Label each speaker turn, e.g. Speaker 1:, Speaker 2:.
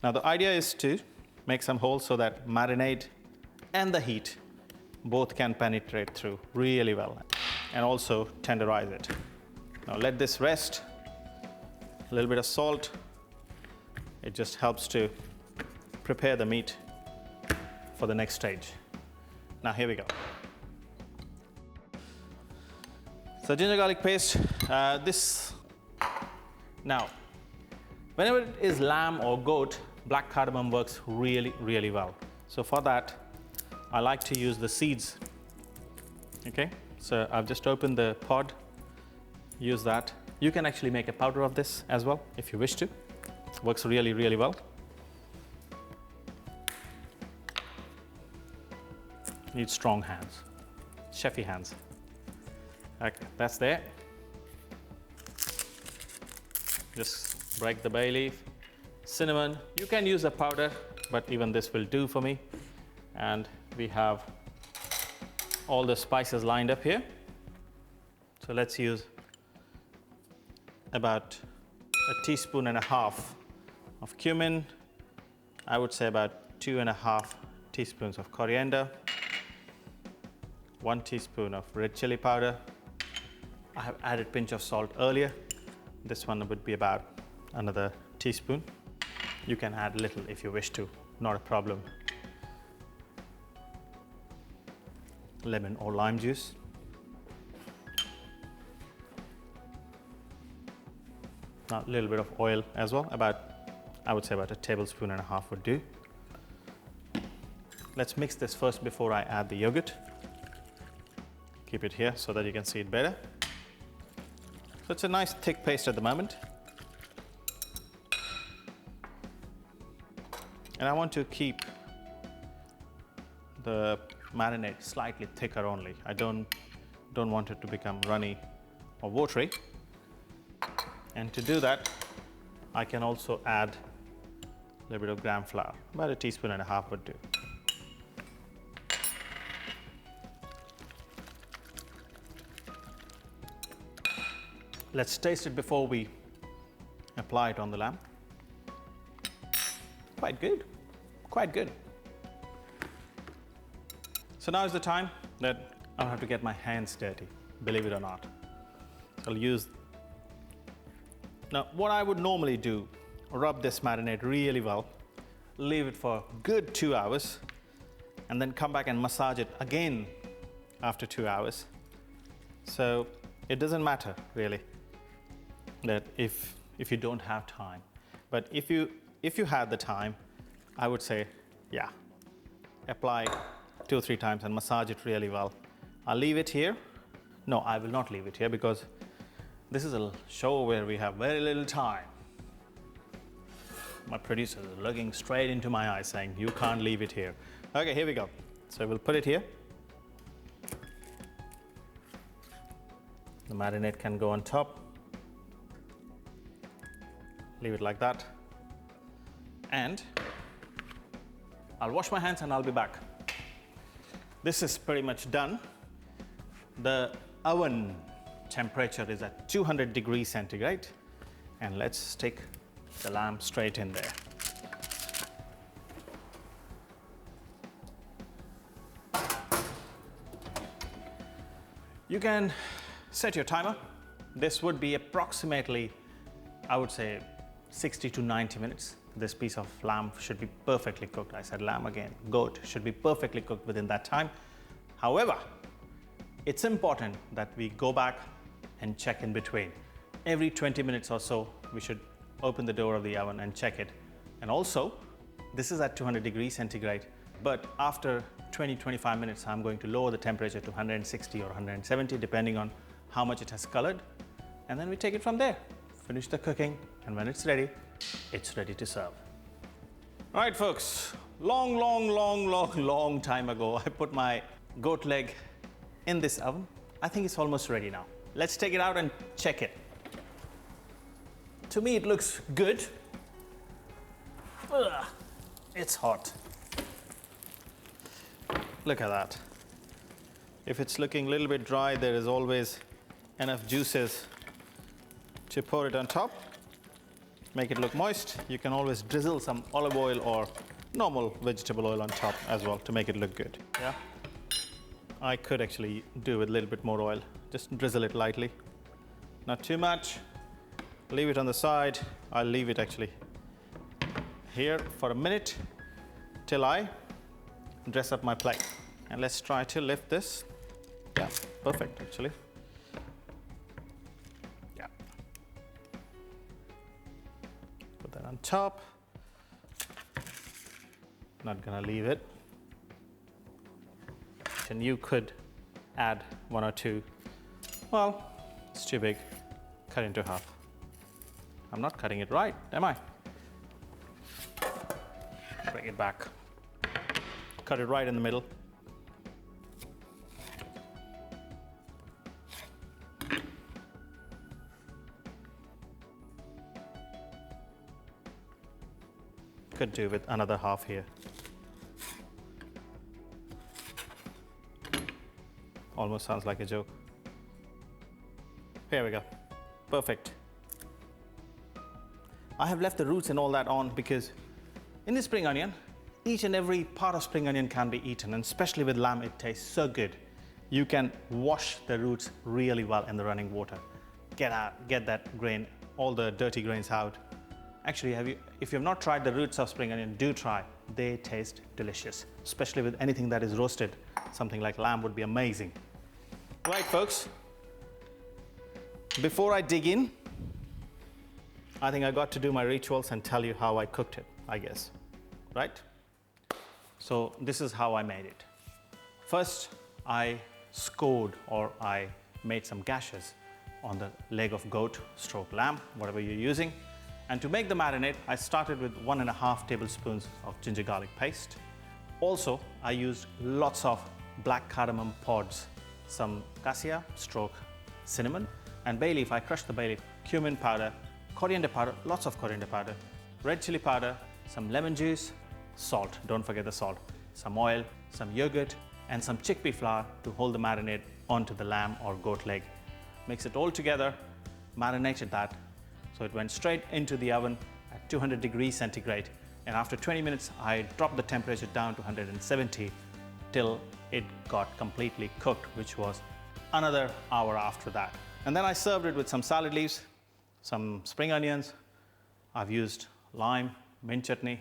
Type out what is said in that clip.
Speaker 1: Now the idea is to make some holes so that marinade and the heat both can penetrate through really well and also tenderize it. Now let this rest. A little bit of salt. It just helps to prepare the meat for the next stage. Now here we go. So ginger garlic paste, now whenever it is lamb or goat, black cardamom works really well. So for that, I like to use the seeds. Okay, so I've just opened the pod, use that. You can actually make a powder of this as well if you wish to. Works really well. Need strong hands, chefy hands. Okay, that's there. Just break the bay leaf, cinnamon. You can use a powder, but even this will do for me. And we have all the spices lined up here. So let's use about 1.5 teaspoons of cumin. I would say about 2.5 teaspoons of coriander, 1 teaspoon of red chili powder. I have added a pinch of salt earlier. This one would be about another teaspoon. You can add little if you wish to, not a problem. Lemon or lime juice. Now a little bit of oil as well, I would say about 1.5 tablespoons would do. Let's mix this first before I add the yogurt. Keep it here so that you can see it better. So it's a nice thick paste at the moment. And I want to keep the marinade slightly thicker only. I don't want it to become runny or watery. And to do that, I can also add a little bit of gram flour. About 1.5 teaspoons would do. Let's taste it before we apply it on the lamb. Quite good, quite good. So now is the time that I don't have to get my hands dirty, believe it or not. So I'll use. Now what I would normally do, rub this marinade really well, leave it for a good 2 hours, and then come back and massage it again after 2 hours. So it doesn't matter really that if you don't have time. But if you had the time, I would say, yeah, apply 2 or 3 times and massage it really well. I'll leave it here. No, I will not leave it here because this is a show where we have very little time. My producer is looking straight into my eyes saying, you can't leave it here. Okay, here we go. So we'll put it here. The marinade can go on top. Leave it like that. And I'll wash my hands and I'll be back. This is pretty much done. The oven temperature is at 200 degrees centigrade. And let's stick the lamb straight in there. You can set your timer. This would be approximately, I would say, 60 to 90 minutes. This piece of lamb should be perfectly cooked. I said lamb again. Goat should be perfectly cooked within that time. However, it's important that we go back and check in between. Every 20 minutes or so, we should open the door of the oven and check it. And also, this is at 200 degrees centigrade, but after 20-25 minutes, I'm going to lower the temperature to 160 or 170, depending on how much it has colored. And then we take it from there. Finish the cooking, and when it's ready to serve. All right, folks, long time ago, I put my goat leg in this oven. I think it's almost ready now. Let's take it out and check it. To me, it looks good. Ugh, it's hot. Look at that. If it's looking a little bit dry, there is always enough juices to pour it on top. make it look moist, you can always drizzle some olive oil or normal vegetable oil on top as well to make it look good. Yeah, I could actually do with a little bit more oil. Just drizzle it lightly, not too much. Leave it on the side. I'll leave it actually here for a minute till I dress up my plate. And let's try to lift this. Yeah, perfect actually. Yeah. Put that on top. Not gonna leave it. And you could add one or two. Well, it's too big. Cut into half. I'm not cutting it right, am I? Bring it back. Cut it right in the middle. Could do with another half here. Almost sounds like a joke. Here we go. Perfect. I have left the roots and all that on because in the spring onion, each and every part of spring onion can be eaten, and especially with lamb, it tastes so good. You can wash the roots really well in the running water. Get that grain, all the dirty grains out. Actually, if you have not tried the roots of spring onion, do try. They taste delicious, especially with anything that is roasted. Something like lamb would be amazing. Right, folks, before I dig in, I think I got to do my rituals and tell you how I cooked it, I guess, right? So this is how I made it. First, I scored, or I made some gashes on the leg of goat stroke lamb, whatever you're using. And to make the marinade, I started with 1.5 tablespoons of ginger garlic paste. Also, I used lots of black cardamom pods, some cassia stroke cinnamon, and bay leaf. I crushed the bay leaf, cumin powder, coriander powder, lots of coriander powder, red chili powder, some lemon juice, salt, don't forget the salt, some oil, some yogurt, and some chickpea flour to hold the marinade onto the lamb or goat leg. Mix it all together, marinated that, so it went straight into the oven at 200 degrees centigrade. And after 20 minutes, I dropped the temperature down to 170 till it got completely cooked, which was another hour after that. And then I served it with some salad leaves, some spring onions. I've used lime, mint chutney,